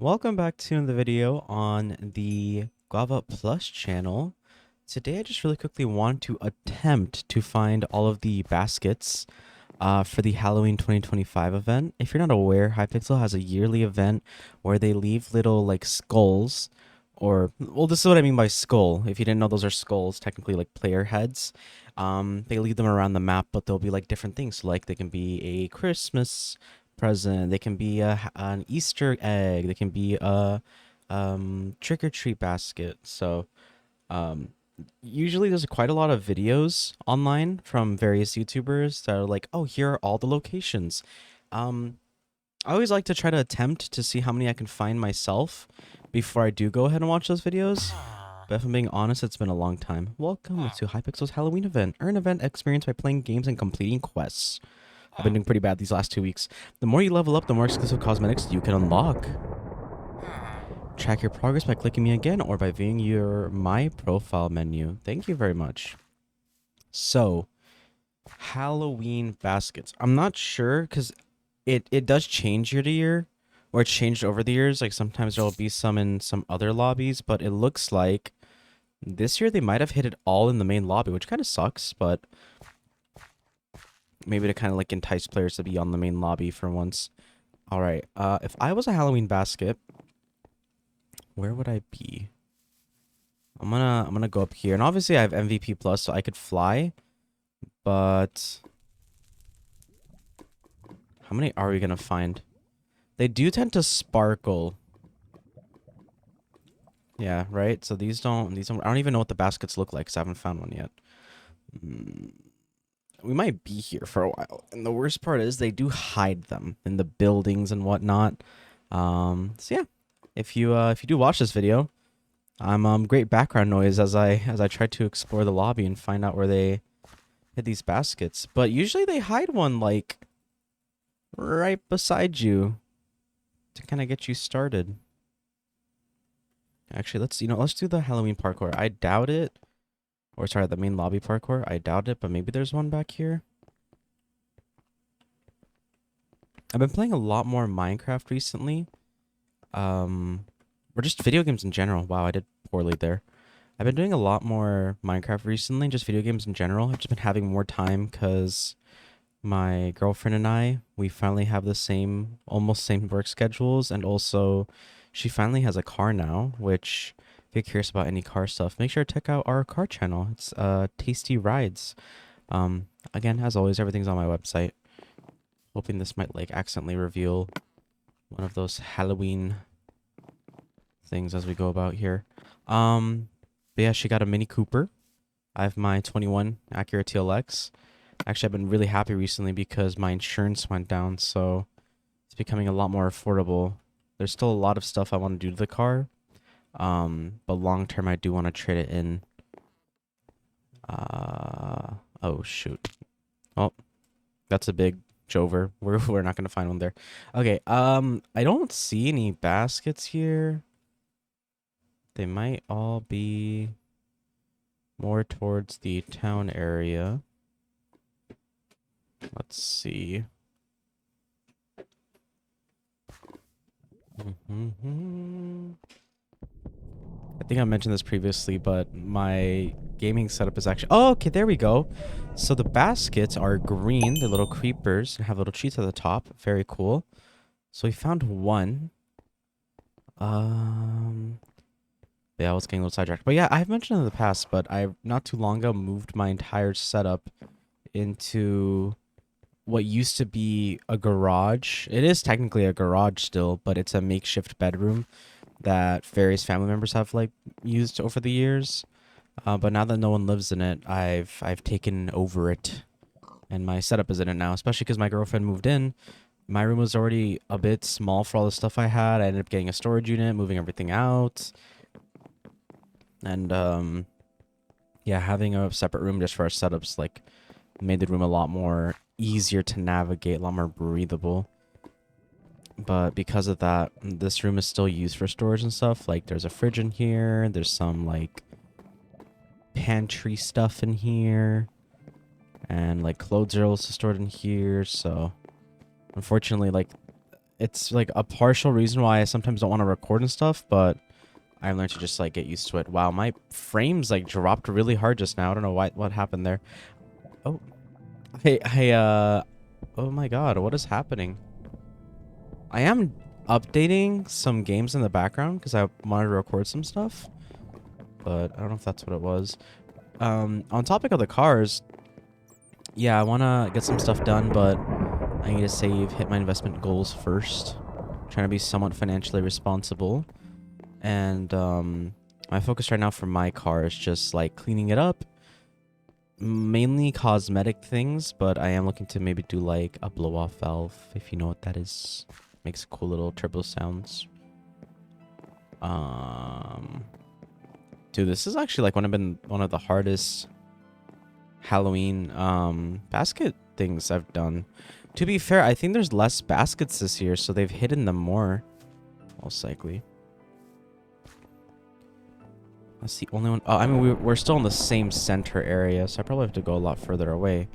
Welcome back to the video on the Guava Plus channel. Today I just really quickly want to attempt to find all of the baskets for the Halloween 2025 event. If you're not aware, Hypixel has a yearly event where they leave little like skulls or, well, this is what I mean by skull. If you didn't know, those are skulls, technically like player heads. They leave them around the map, but they'll be like different things. So, like they can be a Christmas present. They can be an Easter egg. They can be a trick or treat basket. So um, usually there's quite a lot of videos online from various YouTubers that are like, oh, here are all the locations. Um, I always like to try to attempt to see how many I can find myself before I do go ahead and watch those videos. But if I'm being honest, it's been a long time. Welcome to Hypixel's Halloween event. Earn event experience by playing games and completing quests. I've been doing pretty bad these last 2 weeks. The more you level up, the more exclusive cosmetics you can unlock. Track your progress by clicking me again or by viewing your My Profile menu. Thank you very much. So, Halloween baskets. I'm not sure because it does change year to year, or it's changed over the years. Like sometimes there will be some in some other lobbies, but it looks like this year they might have hit it all in the main lobby, which kind of sucks, but maybe to kind of like entice players to be on the main lobby for once. All right. If I was a Halloween basket, where would I be? I'm gonna go up here, and obviously I have MVP plus, so I could fly. But how many are we gonna find? They do tend to sparkle. Yeah, right. So these don't. I don't even know what the baskets look like because I haven't found one yet. We might be here for a while, and the worst part is they do hide them in the buildings and whatnot. So yeah, if you do watch this video, I'm great background noise as I try to explore the lobby and find out where they hid these baskets. But usually they hide one like right beside you to kind of get you started. Actually, let's do the Halloween parkour. I doubt it. Or sorry, the main lobby parkour. I doubt it, but maybe there's one back here. I've been playing a lot more Minecraft recently. Or just video games in general. Wow, I did poorly there. I've been doing a lot more Minecraft recently, just video games in general. I've just been having more time because my girlfriend and we finally have the almost same work schedules, and also she finally has a car now, which if you're curious about any car stuff, make sure to check out our car channel. It's Tasty Rides. Again, as always, everything's on my website. Hoping this might like accidentally reveal one of those Halloween things as we go about here. But yeah, she got a Mini Cooper. I have my 21 Acura TLX. Actually, I've been really happy recently because my insurance went down, so it's becoming a lot more affordable. There's still a lot of stuff I want to do to the car, but long term, I do want to trade it in. Oh shoot. Oh, that's a big Jover. We're not gonna find one there. Okay. I don't see any baskets here. They might all be more towards the town area. Let's see. I think I mentioned this previously, but my gaming setup is actually... Oh, okay, there we go. So the baskets are green. They're little creepers and have little cheats at the top. Very cool. So we found one. Yeah, I was getting a little sidetracked. But yeah, I've mentioned in the past, but I not too long ago moved my entire setup into what used to be a garage. It is technically a garage still, but it's a makeshift bedroom that various family members have like used over the years. But now that no one lives in it, I've taken over it, and my setup is in it now. Especially because my girlfriend moved in. My room was already a bit small for all the stuff I had. I ended up getting a storage unit, moving everything out. And yeah, having a separate room just for our setups like made the room a lot more easier to navigate, a lot more breathable. But because of that, this room is still used for storage and stuff. Like there's a fridge in here, there's some like pantry stuff in here, and like clothes are also stored in here. So unfortunately, like it's like a partial reason why I sometimes don't want to record and stuff, but I learned to just like get used to it. Wow, my frames like dropped really hard just now. I don't know what happened there. Oh, hey, oh my god, what is happening? I am updating some games in the background because I wanted to record some stuff, but I don't know if that's what it was. On topic of the cars, yeah, I want to get some stuff done, but I need to save, hit my investment goals first. Trying to be somewhat financially responsible. And my focus right now for my car is just like cleaning it up. Mainly cosmetic things, but I am looking to maybe do like a blow-off valve, if you know what that is. Makes cool little turbo sounds. Dude, this is actually like one of the hardest Halloween basket things I've done. To be fair, I think there's less baskets this year, so they've hidden them more. Most likely. That's the only one. Oh, I mean, we're still in the same center area, so I probably have to go a lot further away.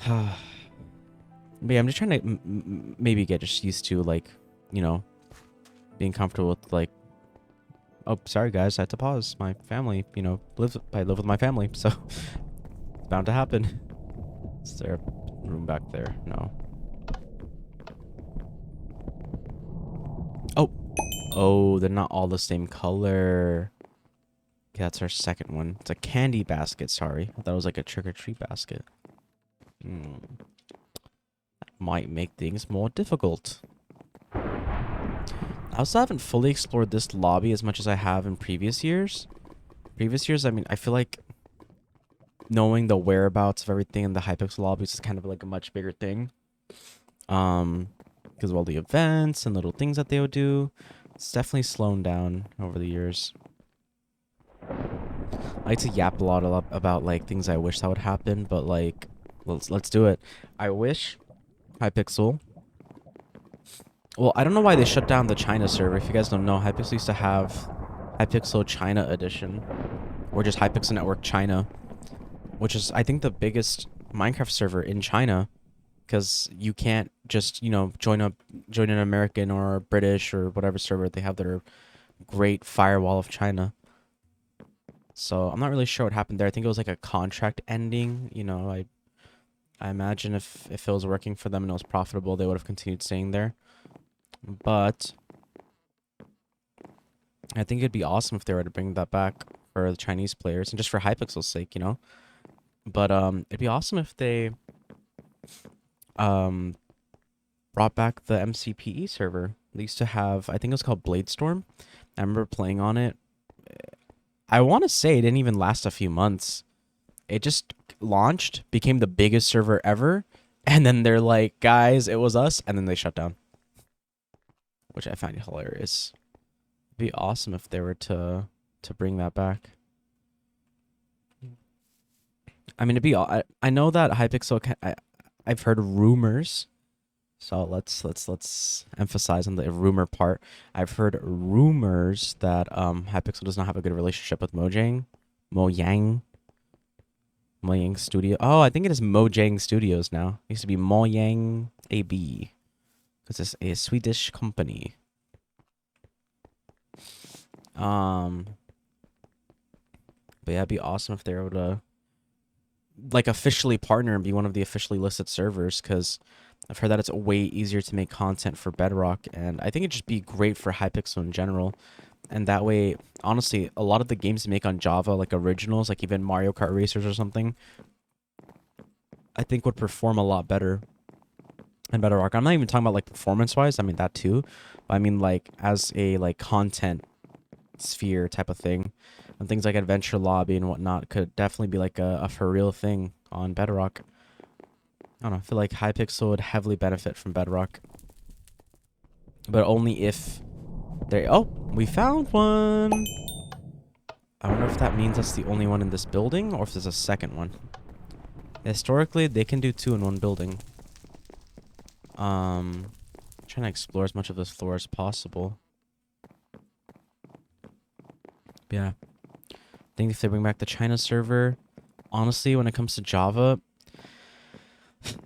But yeah, I'm just trying to maybe get just used to, like, you know, being comfortable with, like... Oh, sorry, guys. I had to pause. My family, you know, I live with my family, so... It's bound to happen. Is there a room back there? No. Oh! Oh, they're not all the same color. Okay, that's our second one. It's a candy basket, sorry. I thought it was like a trick-or-treat basket. That might make things more difficult. I also haven't fully explored this lobby as much as I have in previous years. Previous years, I mean, I feel like knowing the whereabouts of everything in the Hypixel lobbies is kind of like a much bigger thing. Because of all the events and little things that they would do. It's definitely slowed down over the years. I like to yap a lot about like things I wish that would happen, but like let's do it. I wish Hypixel. Well, I don't know why they shut down the China server. If you guys don't know, Hypixel used to have Hypixel China Edition, or just Hypixel Network China, which is I think the biggest Minecraft server in China, because you can't just, you know, join an American or British or whatever server. They have their great firewall of China. So I'm not really sure what happened there. I think it was like a contract ending. You know, I imagine if it was working for them and it was profitable, they would have continued staying there. But I think it'd be awesome if they were to bring that back for the Chinese players and just for Hypixel's sake, you know. But it'd be awesome if they brought back the MCPE server. They used to have, I think it was called Bladestorm. I remember playing on it. I want to say it didn't even last a few months. It just launched, became the biggest server ever, and then they're like, guys, it was us, and then they shut down. Which I find hilarious. It'd be awesome if they were to bring that back. I mean, it'd be. I know that Hypixel. I've heard rumors, so let's emphasize on the rumor part. I've heard rumors that Hypixel does not have a good relationship with Mojang Studio. Oh, I think it is Mojang Studios now. It used to be Mojang AB. Because it's a Swedish company. But yeah, it'd be awesome if they were able to like officially partner and be one of the officially listed servers, because I've heard that it's way easier to make content for Bedrock, and I think it'd just be great for Hypixel in general. And that way, honestly, a lot of the games you make on Java, like originals, like even Mario Kart Racers or something, I think would perform a lot better in Bedrock. I'm not even talking about like performance-wise, I mean that too, but I mean like as a like content sphere type of thing. And things like Adventure Lobby and whatnot could definitely be like a for real thing on Bedrock. I don't know, I feel like Hypixel would heavily benefit from Bedrock. But only if they... Oh, we found one! I wonder if that means that's the only one in this building, or if there's a second one. Historically, they can do 2 in 1 building. Trying to explore as much of this floor as possible. Yeah. I think if they bring back the China server, honestly, when it comes to Java,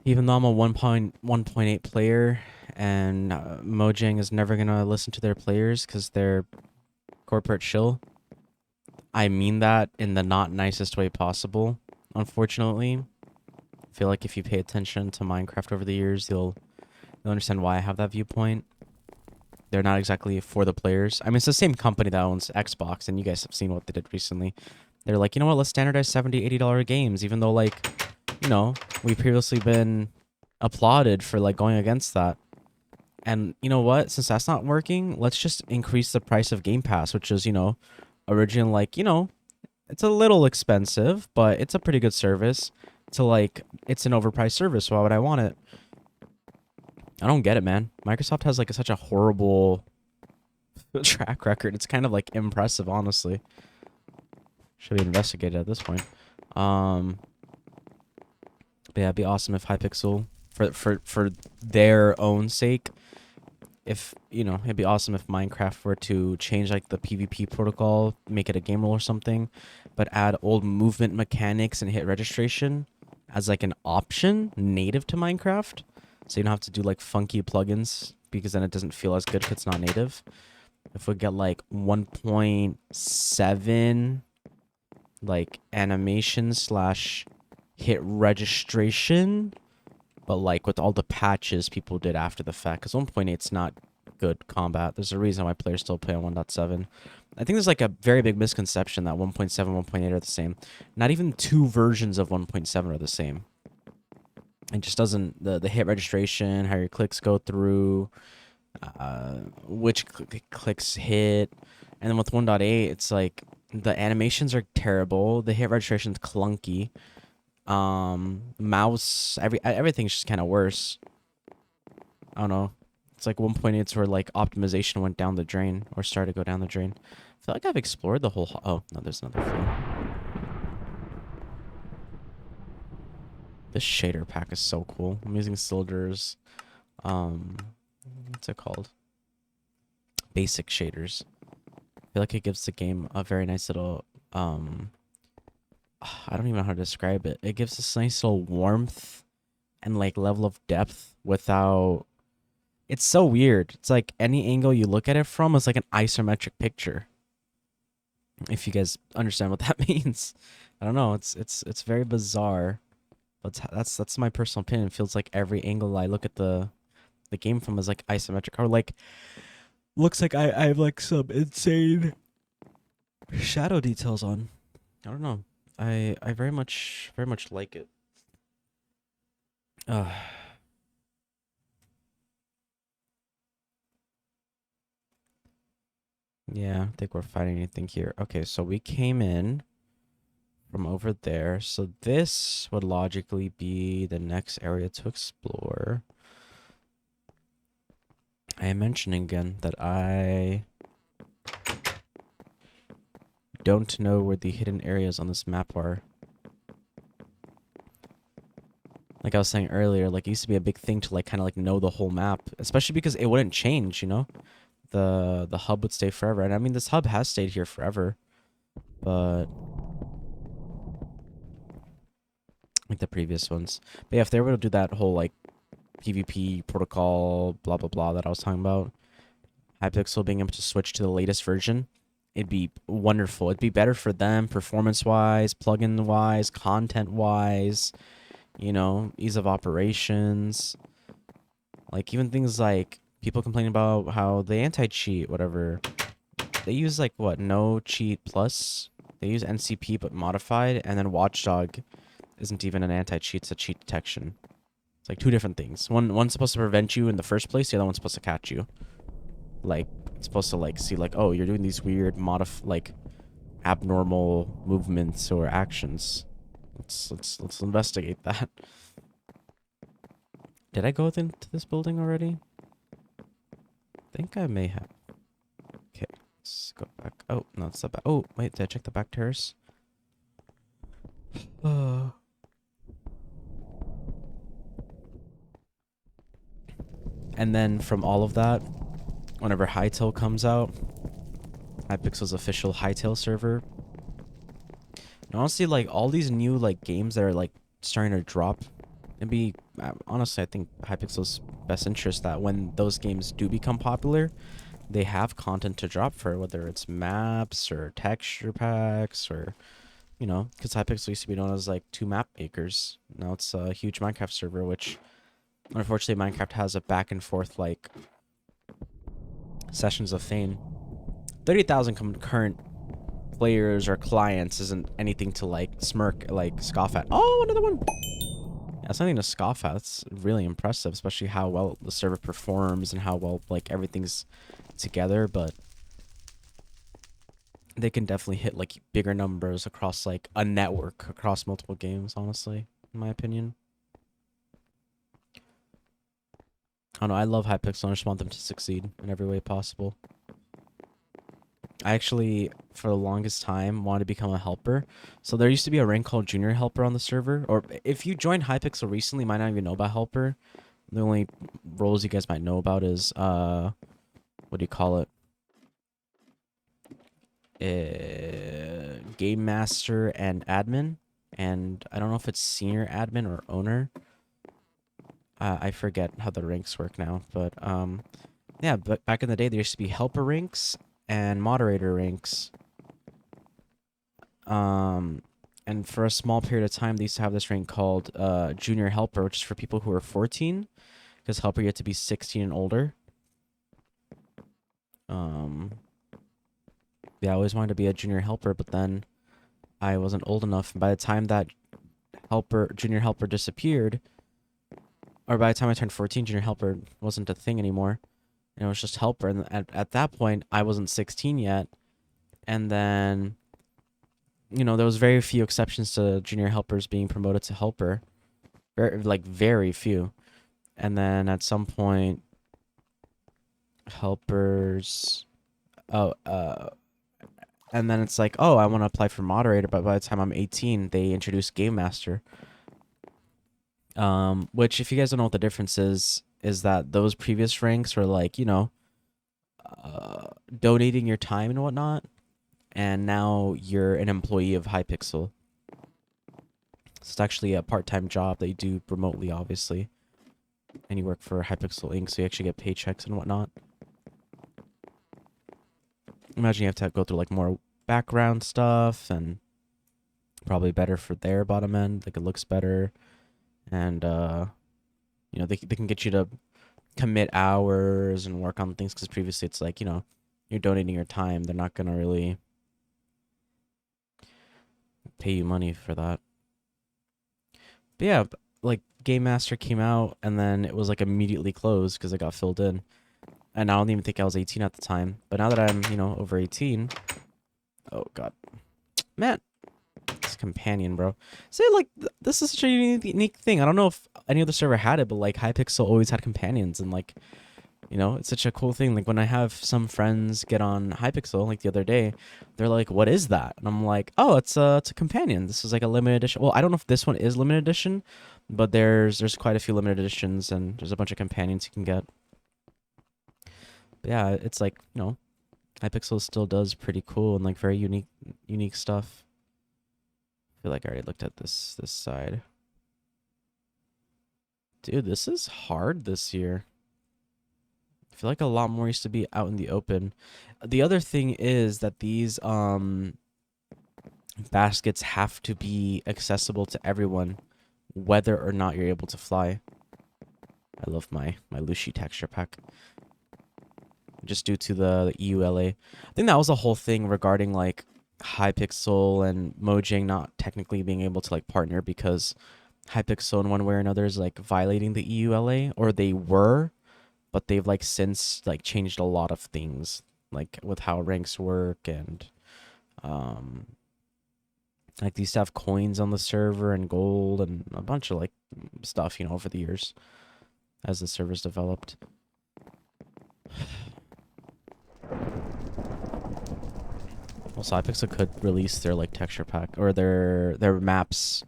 even though I'm a 1.8 player and Mojang is never gonna listen to their players because they're corporate shill. I mean that in the not nicest way possible, unfortunately. I feel like if you pay attention to Minecraft over the years, you'll understand why I have that viewpoint. They're not exactly for the players. I mean, it's the same company that owns Xbox, and you guys have seen what they did recently. They're like, you know what, let's standardize $70, $80 games, even though, like, you know, we've previously been applauded for, like, going against that. And you know what, since that's not working, let's just increase the price of Game Pass, which is, you know, originally, like, you know, it's a little expensive, but it's a pretty good service. To, like, it's an overpriced service, so why would I want it? I don't get it, man. Microsoft has, like, such a horrible track record. It's kind of, like, impressive, honestly. Should be investigated at this point. But yeah, it'd be awesome if Hypixel, for their own sake, if, you know, it'd be awesome if Minecraft were to change, like, the PvP protocol, make it a game rule or something, but add old movement mechanics and hit registration as, like, an option native to Minecraft. So you don't have to do, like, funky plugins, because then it doesn't feel as good if it's not native. If we get, like, 1.7, like, animation slash hit registration, but, like, with all the patches people did after the fact, because 1.8's not good combat. There's a reason why players still play on 1.7. I think there's, like, a very big misconception that 1.7, 1.8 are the same. Not even two versions of 1.7 are the same. It just doesn't, the hit registration, how your clicks go through, which clicks hit. And then with 1.8, it's like the animations are terrible, the hit registration's clunky, mouse, everything's just kind of worse. I don't know. It's like 1.8's where, like, optimization went down the drain, or started to go down the drain. I feel like I've explored the whole oh no, there's another field. This shader pack is so cool. I'm using Silder's, what's it called? Basic shaders. I feel like it gives the game a very nice little, I don't even know how to describe it. It gives this nice little warmth and, like, level of depth without... It's so weird. It's like any angle you look at it from is like an isometric picture. If you guys understand what that means. I don't know. It's very bizarre. But that's my personal opinion. It feels like every angle I look at the game from is, like, isometric, or, like, looks like I have, like, some insane shadow details on. I don't know. I very much like it. Yeah, I don't think we're fighting anything here. Okay, so we came in from over there. So this would logically be the next area to explore. I am mentioning again that I don't know where the hidden areas on this map are. Like I was saying earlier, like, it used to be a big thing to, like, kind of, like, know the whole map, especially because it wouldn't change, you know? The hub would stay forever. And I mean, this hub has stayed here forever, but like the previous ones. But yeah, if they were to do that whole, like, PvP protocol, blah, blah, blah, that I was talking about, Hypixel being able to switch to the latest version, it'd be wonderful. It'd be better for them, performance-wise, plugin-wise, content-wise, you know, ease of operations. Like, even things like people complaining about how they anti-cheat, whatever. They use, like, what, no cheat plus? They use NCP but modified, and then Watchdog isn't even an anti-cheat, it's a cheat detection. It's like two different things. One's supposed to prevent you in the first place, the other one's supposed to catch you. Like, it's supposed to, like, see, like, oh, you're doing these weird like, abnormal movements or actions. Let's investigate that. Did I go into this building already? I think I may have. Okay, let's go back. Oh, no, it's the back. Oh, wait, did I check the back terrace? And then from all of that, whenever Hytale comes out, Hypixel's official Hytale server, and honestly, like, all these new, like, games that are, like, starting to drop, it'd be, honestly, I think Hypixel's best interest that when those games do become popular, they have content to drop for, whether it's maps or texture packs or, you know, because Hypixel used to be known as like two map makers. Now it's a huge Minecraft server, which unfortunately Minecraft has a back and forth like sessions of fame. 30,000 concurrent players or clients isn't anything to like scoff at. Oh, another one. Yeah, it's nothing to scoff at. It's really impressive, especially how well the server performs and how well like everything's together. But they can definitely hit like bigger numbers across like a network across multiple games. Honestly, in my opinion. I don't know. I love Hypixel. I just want them to succeed in every way possible. I actually, for the longest time, wanted to become a helper. So there used to be a rank called Junior Helper on the server. Or if you joined Hypixel recently, you might not even know about Helper. The only roles you guys might know about is, what do you call it? Game Master and Admin. And I don't know if it's Senior Admin or Owner. I forget how the ranks work now. But, yeah, but back in the day, there used to be Helper ranks and Moderator ranks. And for a small period of time, they used to have this rank called Junior Helper, which is for people who are 14, because Helper you have to be 16 and older. Yeah, I always wanted to be a Junior Helper, but then I wasn't old enough. And by the time that Junior Helper disappeared, or by the time I turned 14, Junior Helper wasn't a thing anymore. And it was just Helper. And at that point, I wasn't 16 yet. And then, you know, there was very few exceptions to Junior Helpers being promoted to Helper. Very few. And then at some point, Helpers... and then it's like, oh, I want to apply for Moderator, but by the time I'm 18, they introduced Game Master. Which, if you guys don't know what the difference is that those previous ranks were like, you know, donating your time and whatnot. And now you're an employee of Hypixel. It's actually a part-time job that you do remotely, obviously. And you work for Hypixel Inc., so you actually get paychecks and whatnot. Imagine you have to go through, like, more background stuff, and probably better for their bottom end. Like, it looks better. And, you know, they can get you to commit hours and work on things, because previously it's like, you know, you're donating your time. They're not going to really pay you money for that. But yeah, like Game Master came out and then it was like immediately closed because it got filled in. And I don't even think I was 18 at the time. But now that I'm, you know, over 18. Oh god. Man. This companion, bro. See, like, this is such a unique thing. I don't know if any other server had it, but like Hypixel always had companions, and like, you know, it's such a cool thing. Like when I have some friends get on Hypixel, like the other day, they're like, "What is that?" And I'm like, "Oh, it's a companion. This is like a limited edition." Well, I don't know if this one is limited edition, but there's quite a few limited editions, and there's a bunch of companions you can get. But yeah, it's like, you know, Hypixel still does pretty cool and like very unique stuff. I feel like I already looked at this side. Dude, this is hard this year. I feel like a lot more used to be out in the open. The other thing is that these baskets have to be accessible to everyone, whether or not you're able to fly. I love my Lucy texture pack. Just due to the EULA. I think that was the whole thing regarding like Hypixel and Mojang not technically being able to like partner, because Hypixel in one way or another is like violating the EULA, or they were. But they've like since like changed a lot of things, like with how ranks work, and like they used to have coins on the server and gold and a bunch of like stuff, you know, over the years as the servers developed. Also, Hypixel could release their like texture pack or their maps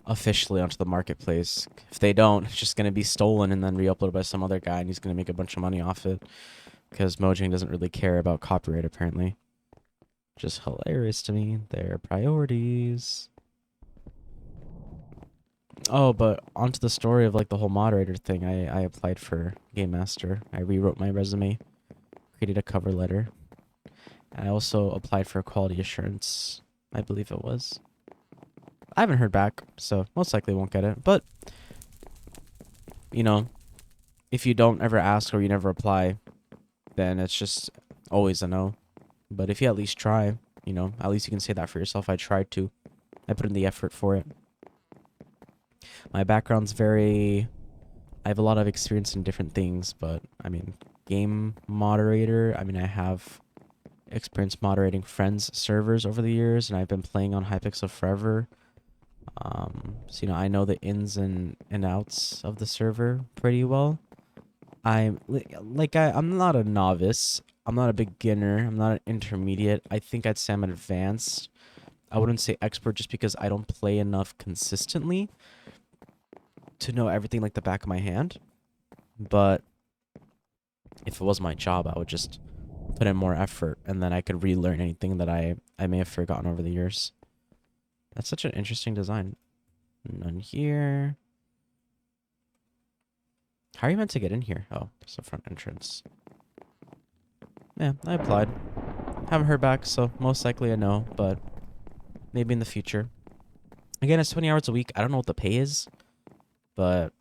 officially onto the marketplace. If they don't, it's just gonna be stolen and then re-uploaded by some other guy, and he's gonna make a bunch of money off it, because Mojang doesn't really care about copyright apparently. Just hilarious to me. Their priorities. Oh, but onto the story of like the whole moderator thing. I applied for Game Master. I rewrote my resume, created a cover letter. I also applied for quality assurance. I believe it was. I haven't heard back, so most likely won't get it. But you know, if you don't ever ask or you never apply, then it's just always a no. But if you at least try, you know, at least you can say that for yourself. I tried to. I put in the effort for it. My background's very... I have a lot of experience in different things, but, I mean, game moderator, I mean, I have experience moderating friends' servers over the years, and I've been playing on Hypixel forever. So, you know, I know the ins and outs of the server pretty well. I'm not a novice. I'm not a beginner. I'm not an intermediate. I think I'd say I'm advanced. I wouldn't say expert just because I don't play enough consistently to know everything like the back of my hand. But if it was my job, I would just put in more effort and then I could relearn anything that I may have forgotten over the years. That's such an interesting design. None here. How are you meant to get in here? Oh, it's the front entrance. Yeah, I applied. Haven't heard back, so most likely a no, but maybe in the future. Again, it's 20 hours a week. I don't know what the pay is, but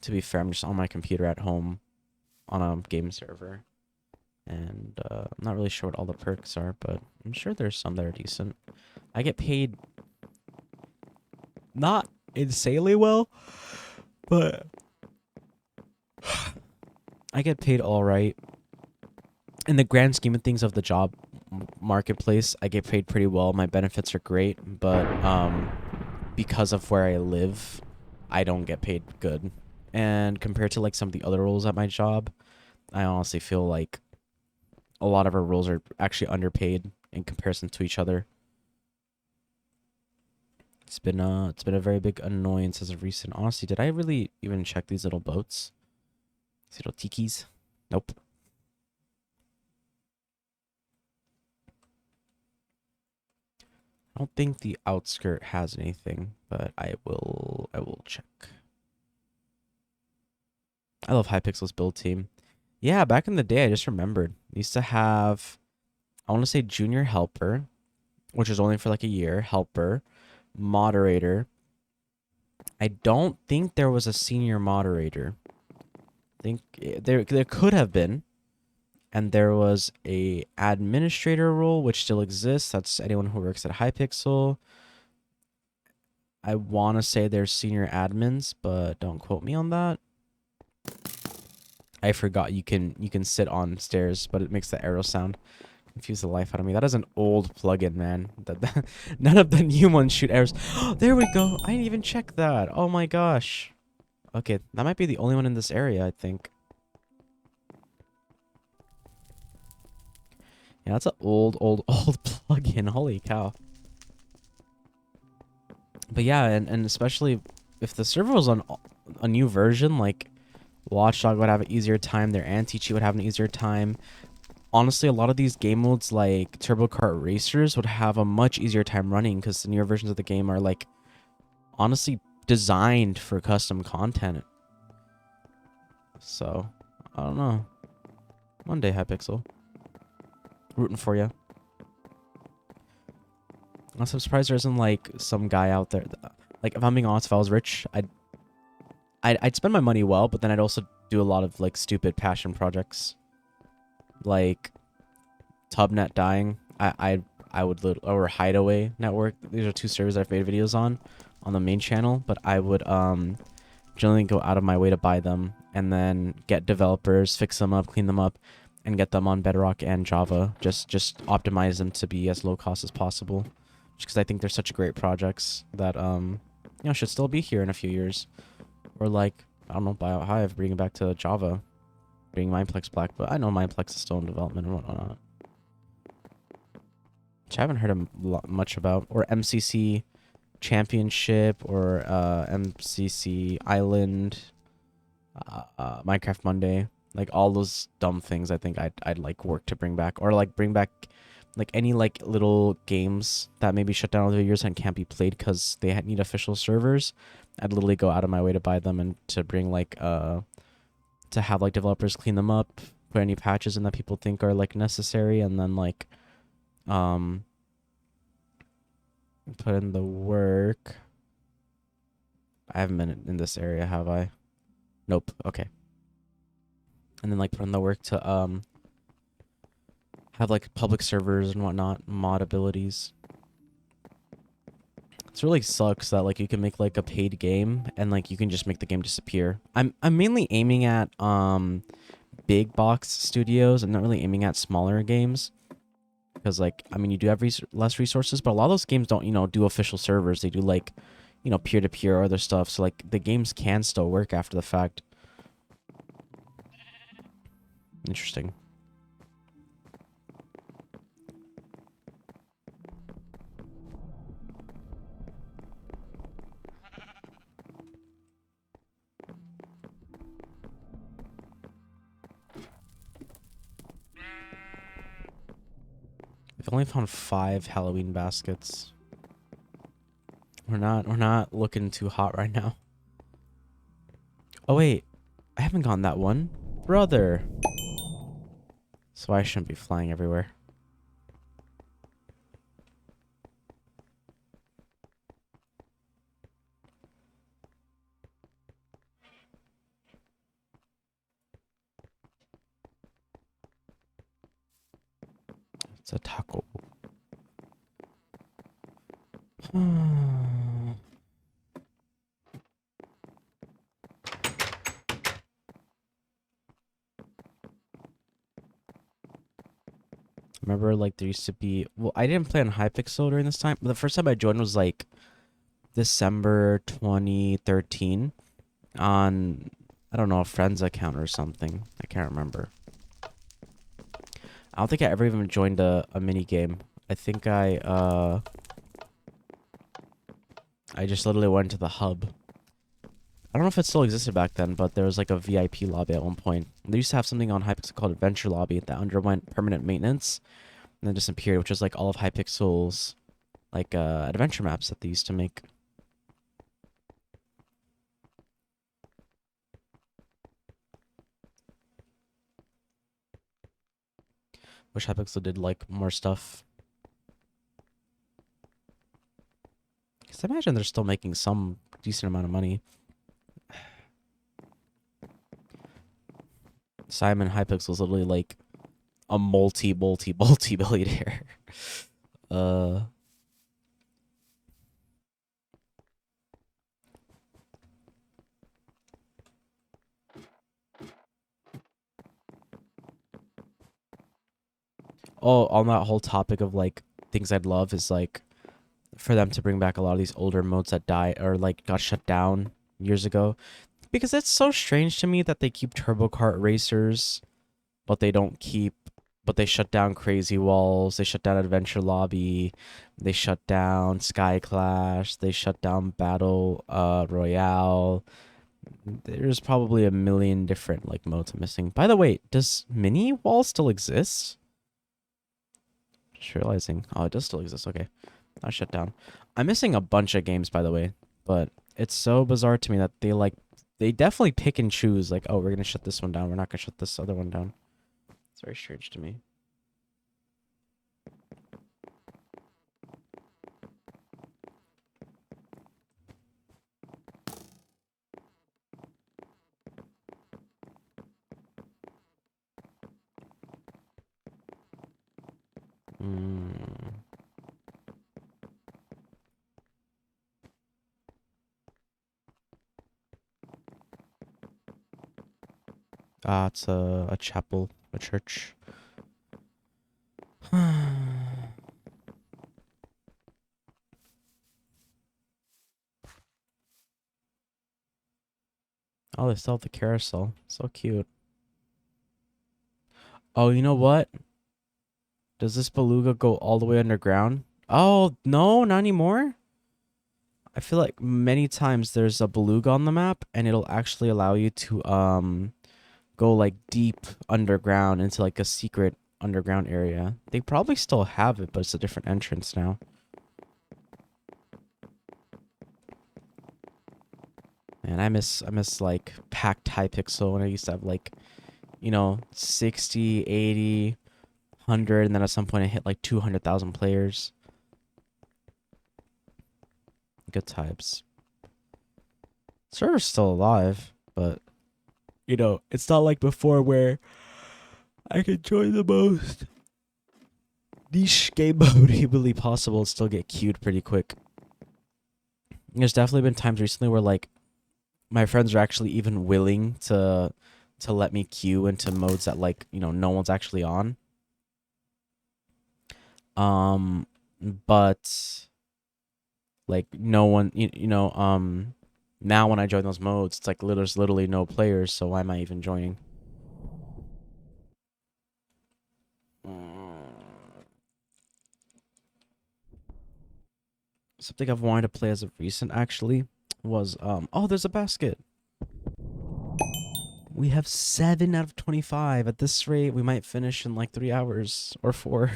to be fair, I'm just on my computer at home on a game server. And I'm not really sure what all the perks are, but I'm sure there's some that are decent. I get paid not insanely well, but I get paid all right. In the grand scheme of things of the job marketplace, I get paid pretty well. My benefits are great, but because of where I live, I don't get paid good. And compared to like some of the other roles at my job, I honestly feel like a lot of our roles are actually underpaid in comparison to each other. It's been a very big annoyance as of recent. Honestly, did I really even check these little boats? These little tikis? Nope. I don't think the outskirt has anything, but I will check. I love Hypixel's build team. Yeah, back in the day, I just remembered. We used to have, I want to say junior helper, which was only for like a year, helper, moderator. I don't think there was a senior moderator. I think there could have been. And there was a administrator role, which still exists. That's anyone who works at Hypixel. I want to say there's senior admins, but don't quote me on that. I forgot you can sit on stairs, but it makes the arrow sound. Confuse the life out of me. That is an old plugin, man. None of the new ones shoot arrows. There we go. I didn't even check that. Oh my gosh. Okay, that might be the only one in this area, I think. Yeah, that's an old plugin. Holy cow. But yeah, and especially if the server was on a new version, like Watchdog would have an easier time, their anti-cheat would have an easier time. Honestly, a lot of these game modes like Turbo Kart Racers would have a much easier time running because the newer versions of the game are like honestly designed for custom content. So, I don't know. One day, Hypixel. Rooting for you. I'm surprised there isn't like some guy out there. Like, if I'm being honest, if I was rich, I'd spend my money well, but then I'd also do a lot of like stupid passion projects. Like Tubnet dying. I would or Hideaway Network. These are two servers I've made videos on the main channel, but I would generally go out of my way to buy them and then get developers, fix them up, clean them up, and get them on Bedrock and Java. Just optimize them to be as low cost as possible. Just because I think they're such great projects that you know, should still be here in a few years. Or like, I don't know, buyout Hive, bring it back to Java, bring Mineplex back, but I know Mineplex is still in development and whatnot. Which I haven't heard much about. Or MCC Championship, or MCC Island, Minecraft Monday. Like all those dumb things I think I'd like work to bring back. Or like bring back like any like little games that maybe shut down over the years and can't be played because they need official servers. I'd literally go out of my way to buy them and to bring like to have like developers clean them up, put any patches in that people think are like necessary, and then like um put in the work. I haven't been in this area, have I? Nope. Okay. And then like put in the work to have like public servers and whatnot, mod abilities. It really sucks that like you can make like a paid game and like you can just make the game disappear. I'm mainly aiming at big box studios. I'm not really aiming at smaller games because like I mean you do have less resources, but a lot of those games don't, you know, do official servers. They do like, you know, peer to peer or other stuff. So like the games can still work after the fact. Interesting. I've only found 5 Halloween baskets. We're not looking too hot right now. Oh wait, I haven't gotten that one. Brother. So I shouldn't be flying everywhere. It's a taco. Remember, like, there used to be... Well, I didn't play on Hypixel during this time. But the first time I joined was, like, December 2013 on, I don't know, a friend's account or something. I can't remember. I don't think I ever even joined a mini game. I think I just literally went to the hub. I don't know if it still existed back then, but there was like a VIP lobby at one point. They used to have something on Hypixel called Adventure Lobby that underwent permanent maintenance and then disappeared, which was like all of Hypixel's like adventure maps that they used to make. Wish Hypixel did like more stuff. Because I imagine they're still making some decent amount of money. Simon Hypixel's literally like a multi-billionaire. uh oh, on that whole topic of like things I'd love is like for them to bring back a lot of these older modes that died or like got shut down years ago. Because it's so strange to me that they keep Turbo Kart Racers, but they don't keep, but they shut down Crazy Walls, they shut down Adventure Lobby, they shut down Sky Clash, they shut down Battle Royale. There's probably a million different like modes I'm missing. By the way, does Mini Wall still exist? Just realizing. Oh, it does still exist. Okay. Not shut down. I'm missing a bunch of games, by the way, but it's so bizarre to me that they definitely pick and choose. Like, oh, we're gonna shut this one down. We're not gonna shut this other one down. It's very strange to me. Mm. Ah, it's a chapel, a church. Oh, they still have the carousel. So cute. Oh, you know what? Does this beluga go all the way underground? Oh, no, not anymore. I feel like many times there's a beluga on the map and it'll actually allow you to go like deep underground into like a secret underground area. They probably still have it, but it's a different entrance now. Man, I miss like packed Hypixel when I used to have like, 60, 80, 100, and then at some point I hit like 200,000 players. Good types. Server's still alive, but it's not like before where I could join the most niche game mode humanly possible and still get queued pretty quick. There's definitely been times recently where like my friends are actually even willing to let me queue into modes that like, no one's actually on. But like no one, now when I join those modes, it's like there's literally no players, so why am I even joining? Something I've wanted to play as of recent actually was oh, there's a basket. We have 7 out of 25. At this rate, we might finish in like 3 hours or 4.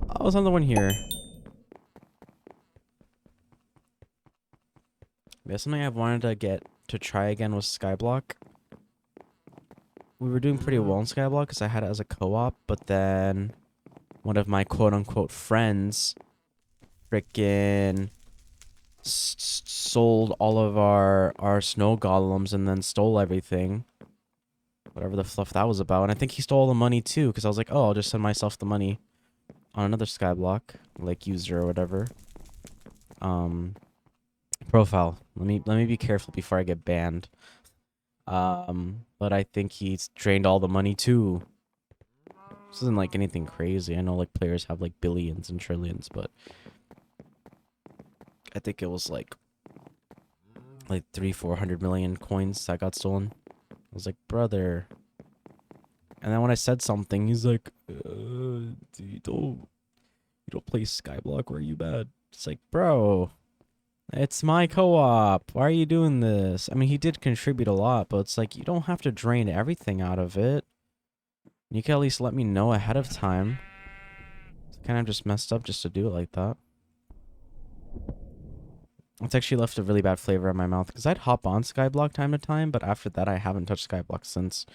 Oh, there's another one here. Yeah, something I've wanted to try again was Skyblock. We were doing pretty well in Skyblock because I had it as a co-op, but then one of my quote-unquote friends frickin' sold all of our snow golems and then stole everything. Whatever the fluff that was about. And I think he stole all the money too, because I was like, oh, I'll just send myself the money on another Skyblock, like user or whatever. Profile. Let me be careful before I get banned. But I think he's drained all the money too. This isn't like anything crazy. I know like players have like billions and trillions, but I think it was like 300-400 million coins that got stolen. I was like, brother. And then when I said something, he's like, you don't play Skyblock, or are you bad? It's like, bro, it's my co-op. Why are you doing this? I mean, he did contribute a lot, but it's like, you don't have to drain everything out of it. You can at least let me know ahead of time. It's kind of just messed up just to do it like that. It's actually left a really bad flavor in my mouth, because I'd hop on Skyblock time to time, but after that, I haven't touched Skyblock since.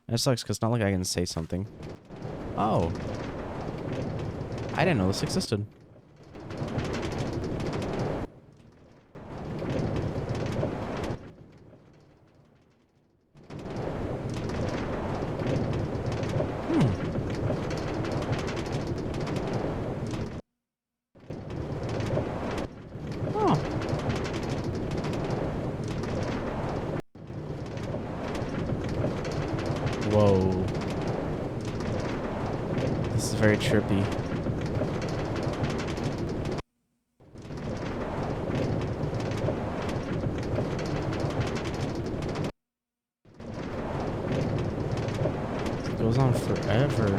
And it sucks, because it's not like I can say something. Oh. I didn't know this existed. Oh. Whoa. This is very trippy. It goes on forever.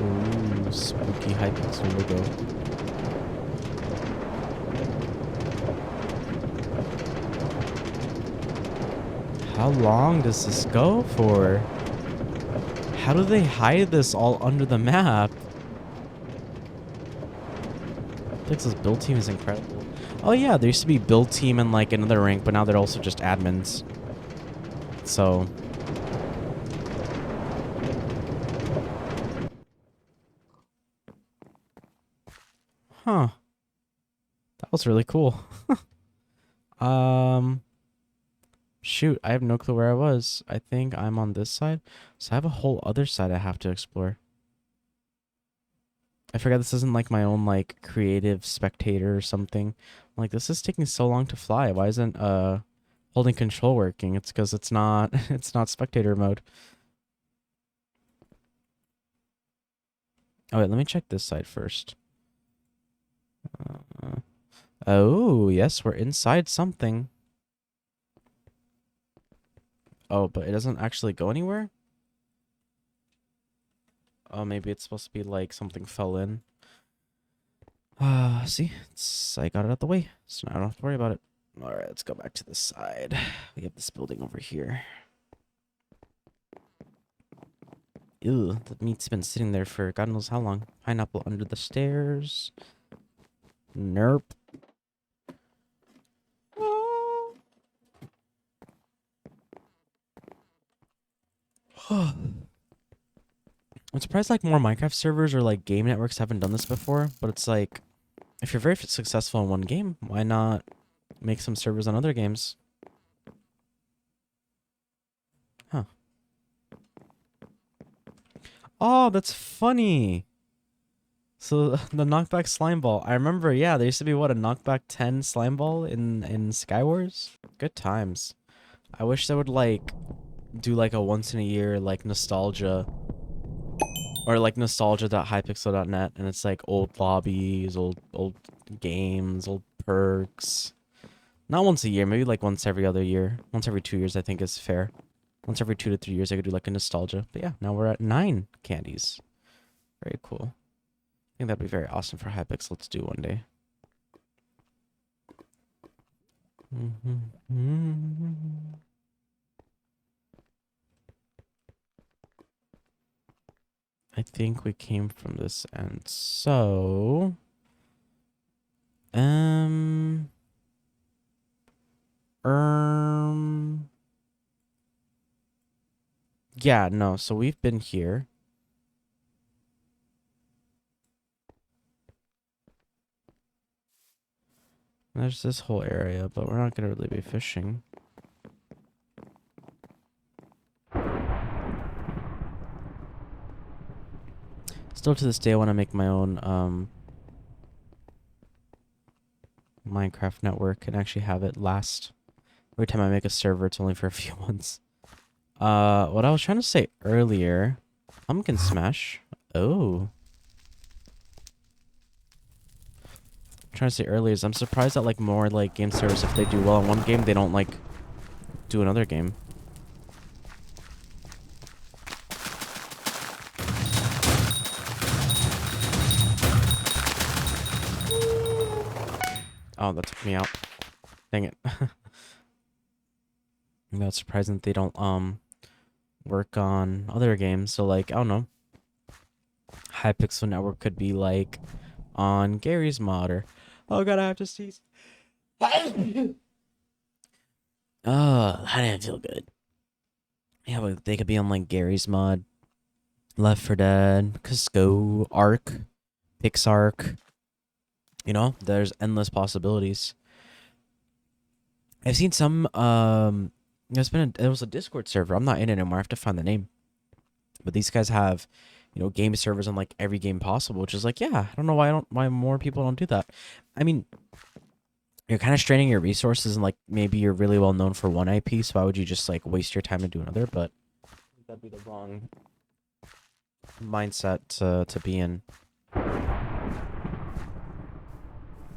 Ooh, spooky Hypixel logo. How long does this go for? How do they hide this all under the map? Hypixel's build team is incredible. Oh yeah, there used to be build team in like another rank, but now they're also just admins. So huh. That was really cool. Shoot, I have no clue where I was. I think I'm on this side. So I have a whole other side I have to explore. I forgot this isn't like my own like creative spectator or something. Like, this is taking so long to fly. Why isn't holding control working? It's because it's not it's not spectator mode. Oh wait, let me check this side first. Oh, yes, we're inside something. Oh, but it doesn't actually go anywhere? Oh, maybe it's supposed to be like something fell in. See, I got it out the way, so now I don't have to worry about it. All right, let's go back to the side. We have this building over here. Ew, the meat's been sitting there for God knows how long. Pineapple under the stairs. Nerp. I'm surprised like more Minecraft servers or like game networks haven't done this before, but it's like if you're very successful in one game, why not make some servers on other games? Huh. Oh, that's funny. So the knockback slime ball. I remember, yeah, there used to be what, a knockback 10 slime ball in Skywars? Good times. I wish they would like do like a once in a year like nostalgia or like nostalgia.hypixel.net and it's like old lobbies, old games, old perks. Not once a year, maybe like once every other year. Once every 2 years I think is fair. Once every 2 to 3 years I could do like a nostalgia. But yeah, now we're at 9 candies. Very cool. I think that'd be very awesome for Hypixel to do one day. I think we came from this end. So, yeah, no. So we've been here. There's this whole area, but we're not gonna really be fishing. Still to this day, I want to make my own Minecraft network and actually have it last. Every time I make a server, it's only for a few months. What I was trying to say earlier, pumpkin smash. Oh. Trying to say earlier is I'm surprised that like more like game servers, if they do well in one game, they don't like do another game. Oh, that took me out. Dang it. That's surprising that they don't work on other games. So like I don't know. Hypixel Network could be like on Gary's mod or oh god, I have to sneeze. Oh, that didn't feel good. Yeah, but they could be on like Gary's mod, Left 4 Dead, Cusco, Ark, Pixark. You know, there's endless possibilities. I've seen some there was a Discord server. I'm not in it anymore. I have to find the name. But these guys have, you know, game servers on like every game possible, which is like, yeah, I don't know why more people don't do that. I mean, you're kind of straining your resources and like maybe you're really well known for one IP, so why would you just like waste your time to do another? But that'd be the wrong mindset to be in.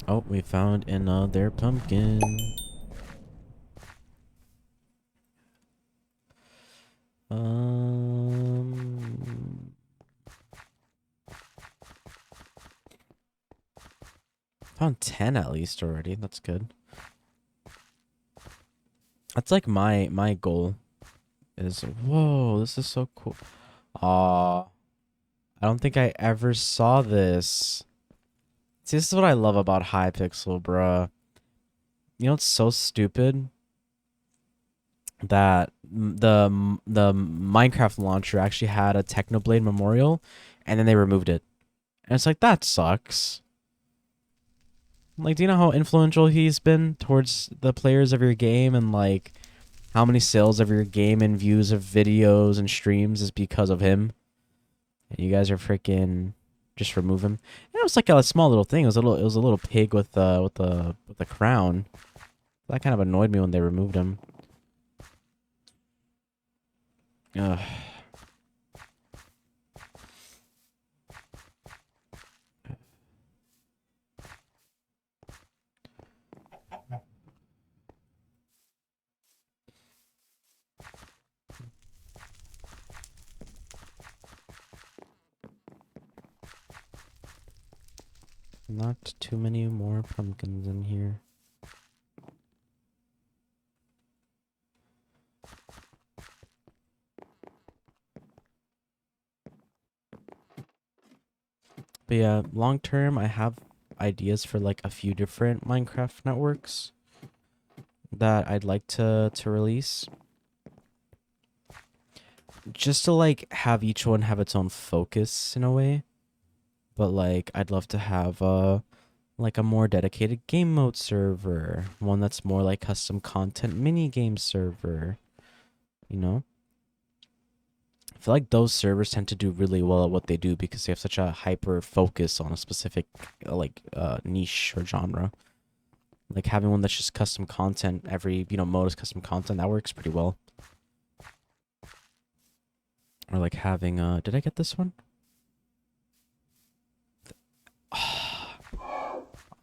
Oh, we found another pumpkin. Found 10 at least already. That's good. That's like my goal. Is whoa, this is so cool. Aw, I don't think I ever saw this. See, this is what I love about Hypixel, bruh. You know, it's so stupid that the Minecraft launcher actually had a Technoblade memorial, and then they removed it. And it's like, that sucks. Like, do you know how influential he's been towards the players of your game, and like how many sales of your game and views of videos and streams is because of him? And you guys are freaking just remove him. And it was like a small little thing. It was a little pig with the crown. That kind of annoyed me when they removed him. Ugh. Not too many more pumpkins in here. But yeah, long term, I have ideas for like a few different Minecraft networks that I'd like to release. Just to like have each one have its own focus in a way. But like I'd love to have like a more dedicated game mode server, one that's more like custom content mini game server, you know? I feel like those servers tend to do really well at what they do because they have such a hyper focus on a specific niche or genre. Like having one that's just custom content, every, mode is custom content, that works pretty well. Or like having did I get this one?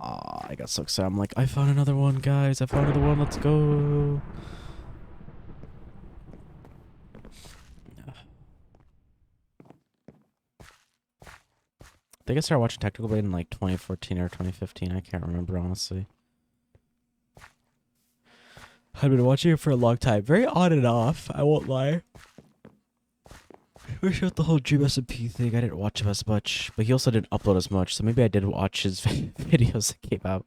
I got so excited. I'm like, I found another one, guys. I found another one. Let's go. I think I started watching Technical Blade in like 2014 or 2015. I can't remember, honestly. I've been watching it for a long time. Very on and off, I won't lie. Wish out the whole Dream SMP thing. I didn't watch him as much, but he also didn't upload as much, so maybe I did watch his videos that came out.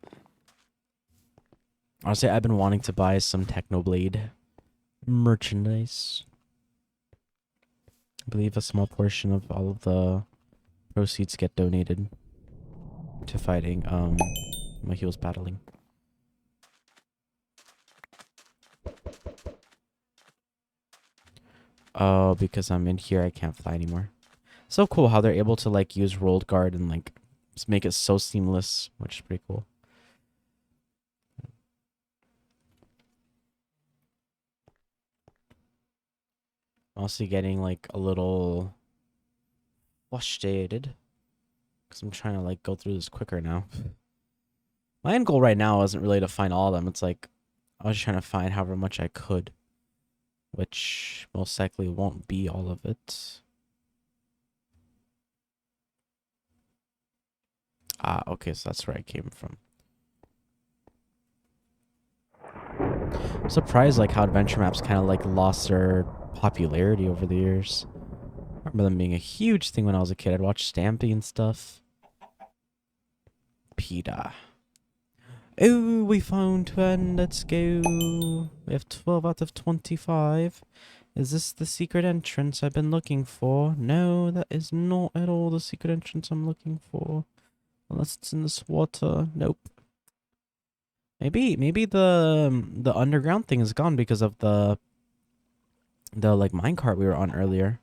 Honestly, I've been wanting to buy some Technoblade merchandise. I believe a small portion of all of the proceeds get donated to fighting my heels battling. Oh, because I'm in here, I can't fly anymore. So cool how they're able to like use rolled guard and like just make it so seamless, which is pretty cool. Also getting like a little frustrated because I'm trying to like go through this quicker now. My end goal right now isn't really to find all of them. It's like I was trying to find however much I could, which most likely won't be all of it. Ah, okay, so that's where I came from. I'm surprised like how adventure maps kind of like lost their popularity over the years. I remember them being a huge thing when I was a kid. I'd watch Stampy and stuff. PETA. Oh, we found one. Let's go. We have 12 out of 25. Is this the secret entrance I've been looking for? No, that is not at all the secret entrance I'm looking for. Unless it's in this water. Nope. Maybe the underground thing is gone because of the like minecart we were on earlier.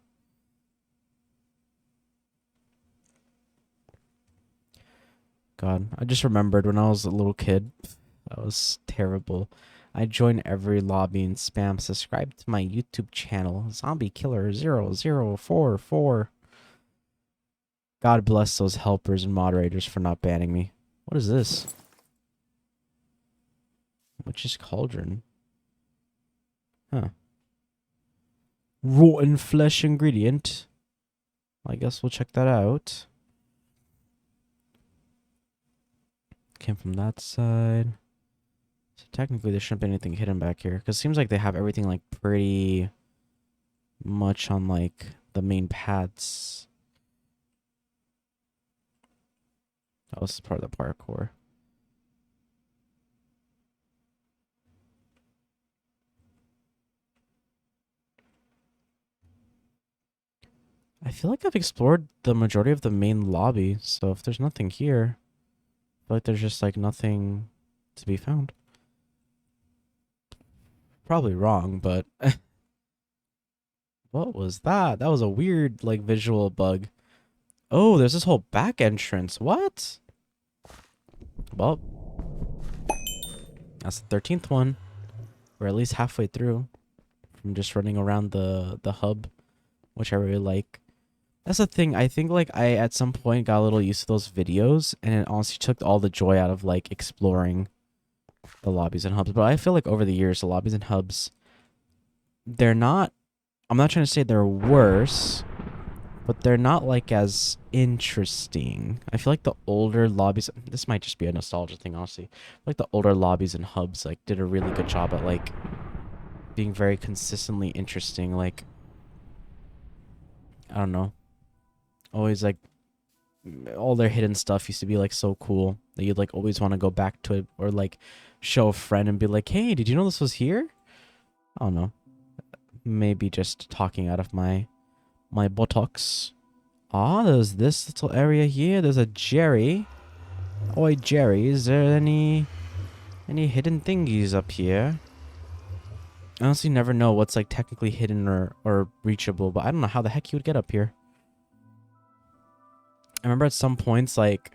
God, I just remembered when I was a little kid. That was terrible. I joined every lobby and spam subscribe to my YouTube channel, Zombie Killer 0044. God bless those helpers and moderators for not banning me. What is this? Witch's Cauldron. Huh. Rotten flesh ingredient. I guess we'll check that out. Came from that side. So technically there shouldn't be anything hidden back here. Because it seems like they have everything like pretty much on like the main paths. Oh, this is part of the parkour. I feel like I've explored the majority of the main lobby, so if there's nothing here, I feel like there's just like nothing to be found. Probably wrong, but what was that? That was a weird like visual bug. Oh, there's this whole back entrance. What? Well, that's the 13th one. We're at least halfway through from just running around the hub, which I really like. That's the thing. I think like I at some point got a little used to those videos, and it honestly took all the joy out of like exploring the lobbies and hubs. But I feel like over the years, the lobbies and hubs, they're not. I'm not trying to say they're worse, but they're not like as interesting. I feel like the older lobbies, this might just be a nostalgia thing, honestly. Like the older lobbies and hubs like did a really good job at like being very consistently interesting. Like, I don't know, always like all their hidden stuff used to be like so cool that you'd like always want to go back to it, or like show a friend and be like, hey, did you know this was here? I don't know, maybe just talking out of my buttocks. Ah, there's this little area here. There's a Jerry. Oi, Jerry, is there any hidden thingies up here? I honestly never know what's like technically hidden or reachable, but I don't know how the heck you would get up here. I remember at some points, like,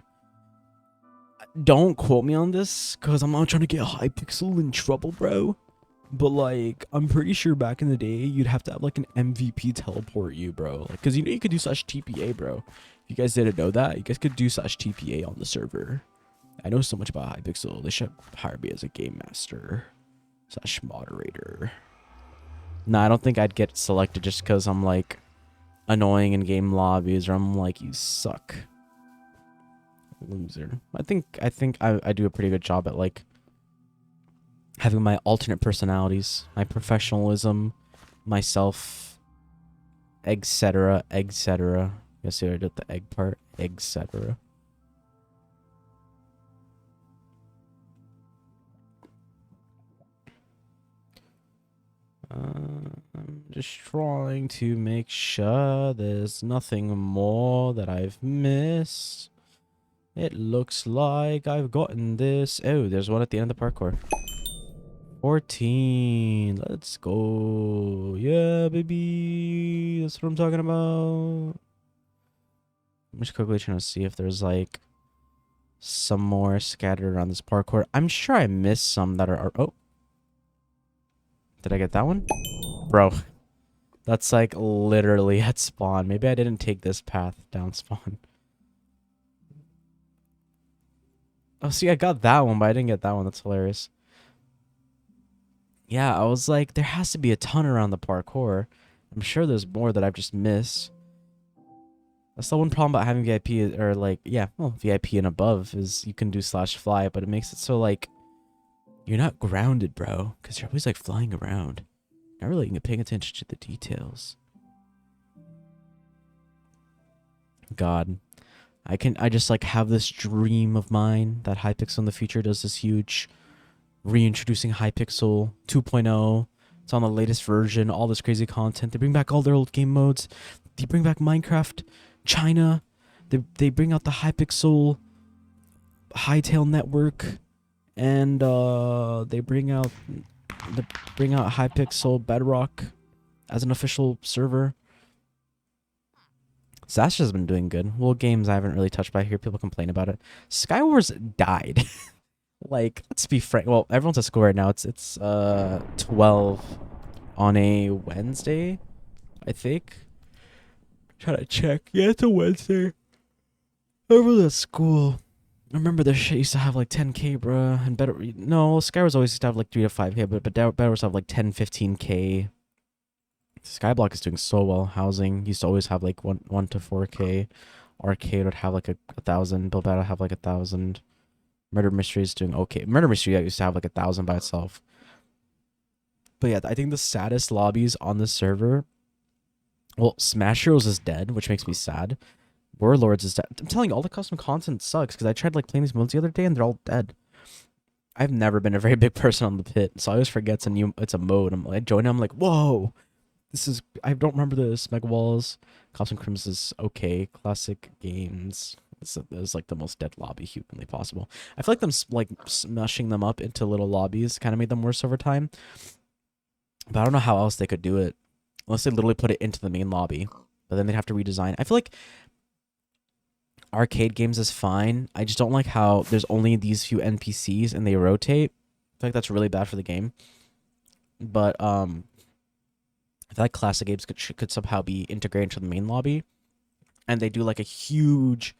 don't quote me on this, because I'm not trying to get Hypixel in trouble, bro. But, like, I'm pretty sure back in the day, you'd have to have, like, an MVP teleport you, bro. Like, because, you know, you could do such TPA, bro. If you guys didn't know that, you guys could do such TPA on the server. I know so much about Hypixel. They should hire me as a game master / moderator. Nah, I don't think I'd get selected just because I'm, like, annoying in game lobbies, or I'm like, you suck. Loser. I think I do a pretty good job at, like, having my alternate personalities, my professionalism, myself, etc., etc. Guess I did the egg part, etc. I'm just trying to make sure there's nothing more that I've missed. It looks like I've gotten this. Oh, there's one at the end of the parkour. 14. Let's go. Yeah, baby. That's what I'm talking about. I'm just quickly trying to see if there's like some more scattered around this parkour. I'm sure I missed some that are... Oh. Did I get that one? Bro. That's like literally at spawn. Maybe I didn't take this path down spawn. Oh, see, I got that one, but I didn't get that one. That's hilarious. Yeah, I was like, there has to be a ton around the parkour. I'm sure there's more that I've just missed. That's the one problem about having VIP, or like, yeah, well, VIP and above is you can do /fly, but it makes it so like you're not grounded, bro, because you're always like flying around. Not really paying attention to the details. God, I just like have this dream of mine that Hypixel in the future does this huge reintroducing Hypixel 2.0. It's on the latest version, all this crazy content. They bring back all their old game modes. They bring back Minecraft, China. They bring out the Hypixel Hightail network, and they bring out Hypixel Bedrock as an official server. Zasha's been doing good. Well, games I haven't really touched, but I hear people complain about it. Skywars died. Like, let's be frank. Well, everyone's at school right now. It's 12 on a Wednesday, I think. Try to check. Yeah, it's a Wednesday. Everyone's at school. I remember this shit used to have like 10k, bruh. And better, no, Skywars always used to have like 3 to 5k, but better was have like 10, 15k. Skyblock is doing so well. Housing used to always have like 1 to 4k. Arcade would have like a 1,000. Build Battle have like 1,000. Murder Mystery is doing okay. Murder Mystery used to have like 1,000 by itself. But yeah, I think the saddest lobbies on the server. Well, Smash Heroes is dead, which makes me sad. Warlords is dead. I'm telling you, all the custom content sucks because I tried like playing these modes the other day and they're all dead. I've never been a very big person on the pit, so I always forget it's a mode. I join it, I'm like, whoa, this is, I don't remember this. Mega Walls, Cops and Crims is okay. Classic Games is like the most dead lobby humanly possible. I feel like them like smushing them up into little lobbies kind of made them worse over time. But I don't know how else they could do it. Unless they literally put it into the main lobby. But then they'd have to redesign. I feel like arcade games is fine. I just don't like how there's only these few NPCs and they rotate. I feel like that's really bad for the game. But I feel like classic games could somehow be integrated into the main lobby. And they do like a huge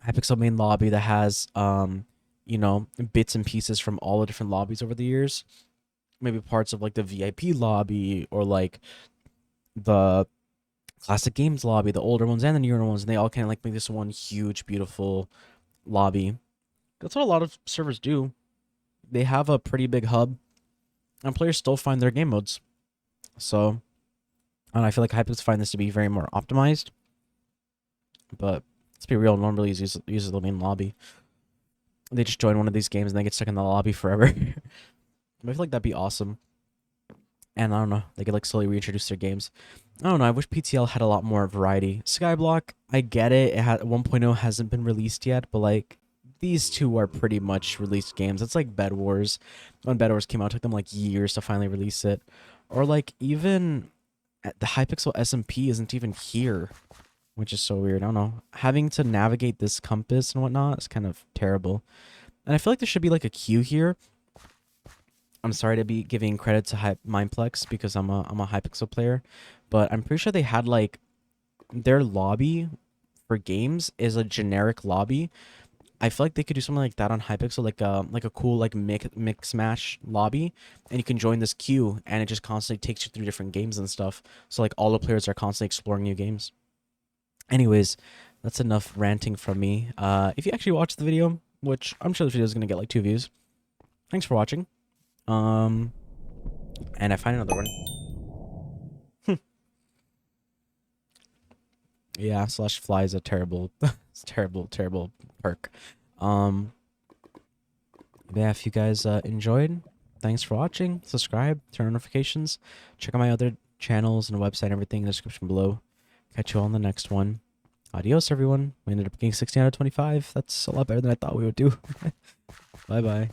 Hypixel main lobby that has you know, bits and pieces from all the different lobbies over the years. Maybe parts of like the VIP lobby or like the classic games lobby, the older ones and the newer ones, and they all kind of like make this one huge, beautiful lobby. That's what a lot of servers do. They have a pretty big hub, and players still find their game modes. So, and I feel like Hypixel find this to be very more optimized. But let's be real, no one really uses the main lobby. They just join one of these games and they get stuck in the lobby forever. I feel like that'd be awesome. And I don't know, they could like slowly reintroduce their games. I don't know, I wish PTL had a lot more variety. Skyblock, I get it. It had 1.0 hasn't been released yet, but like these two are pretty much released games. It's like Bed Wars. When Bed Wars came out, it took them like years to finally release it. Or like even the Hypixel SMP isn't even here, which is so weird. I don't know. Having to navigate this compass and whatnot is kind of terrible. And I feel like there should be like a queue here. I'm sorry to be giving credit to Mindplex because I'm a Hypixel player, but I'm pretty sure they had like their lobby for games is a generic lobby. I feel like they could do something like that on Hypixel, like a cool like mix match lobby, and you can join this queue, and it just constantly takes you through different games and stuff. So like all the players are constantly exploring new games. Anyways, that's enough ranting from me. If you actually watched the video, which I'm sure this video is gonna get like 2 views, thanks for watching. And I find another one. Yeah, slash fly is a terrible, it's terrible perk. Yeah, if you guys enjoyed, thanks for watching. Subscribe, turn on notifications, check out my other channels and website and everything in the description below. Catch you all in the next one. Adios, everyone. We ended up getting 16 out of 25. That's a lot better than I thought we would do. Bye bye.